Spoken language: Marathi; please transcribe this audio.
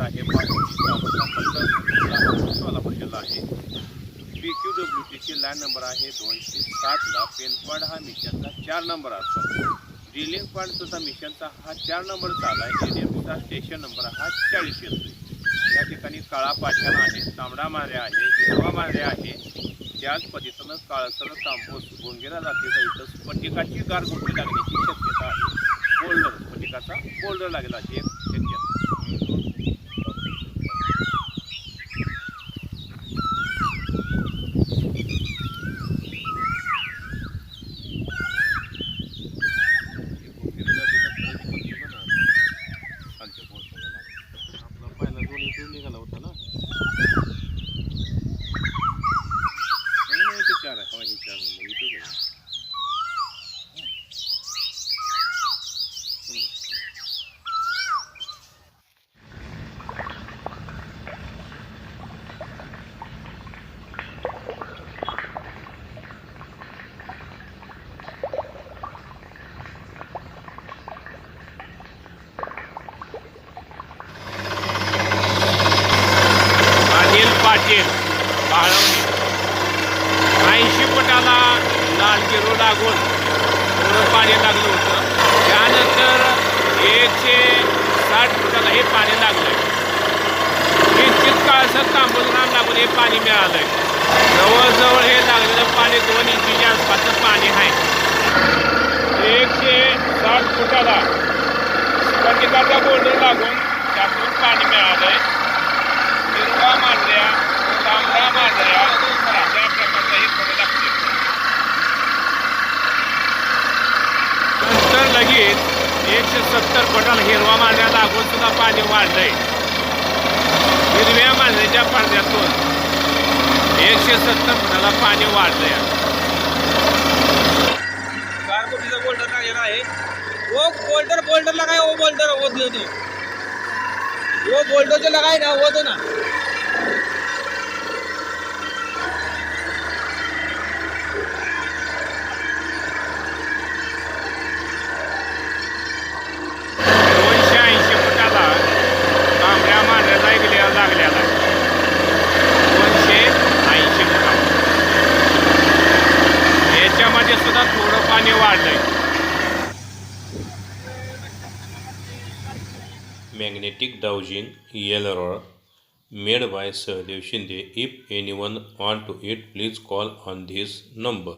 आहे सोलापूर जिल्हा आहे. PQWTची लँड नंबर आहे 260ला. पेनपॉड हा मिशनचा 4 नंबर असतो. ड्रिलिंग पॉईंट सुद्धा मिशनचा हा 4 नंबर चालला आहे. ADMचा स्टेशन नंबर हा 40 येतो. या ठिकाणी काळा पाषाण आहे, तांबडा मांढऱ्या आहे, हिरवा मांढऱ्या आहे. त्याच पद्धतीनं काळसर तांबूस गोंगेरा जातीचा इथं स्फटिकाची गारगुटी लागण्याची शक्यता आहे. बोल्डर स्फटिकाचा बोल्डर लागेल अशी एक शक्यता. आपला पहिला दोन इथून निघाला होता ना. इथे 4 आहे. हा हे 4 नंबर इथं आहे. अनिल पाटील बाळवणी 80 फुटाला लाल गिरू लागून थोडं पाणी लागलं होतं. त्यानंतर 160 फुटाला हे पाणी लागलं. निश्चित काळाचं तांबूस रान लागून हे पाणी मिळालंय. जवळजवळ हे लागलेलं पाणी 2 इंचीच्या आसपासचं पाणी आहे. 160 फुटाला स्फटिकाचा बोर्डर लागून त्यातून पाणी मिळालंय. हिरवा मांढऱ्या, तांबडा मांढऱ्या अशा प्रकारचाही फळं लागते. नंतर लगेच 170 फुटाला हिरवा मांढऱ्या लागून सुद्धा पाणी वाढलंय. हिरव्या मांढऱ्याच्या पडद्यातून 170 फुटाला पाणी वाढलंय. गारगुटीचा बोल्डर लागलेला आहे. वो बोल्डर लगाए, वो बोल्डर वो दे दो. वो बोल्डर जो लगाए ना वो दो ना. तांबड्या मांढऱ्याचा एक लेअर लागलेला आहे. 280 फुटा. याच्यामध्ये सुद्धा थोडं पाणी वाढलंय. Magnetic dowsing error made by Sahdev Shinde. If anyone want to it, please call on this number.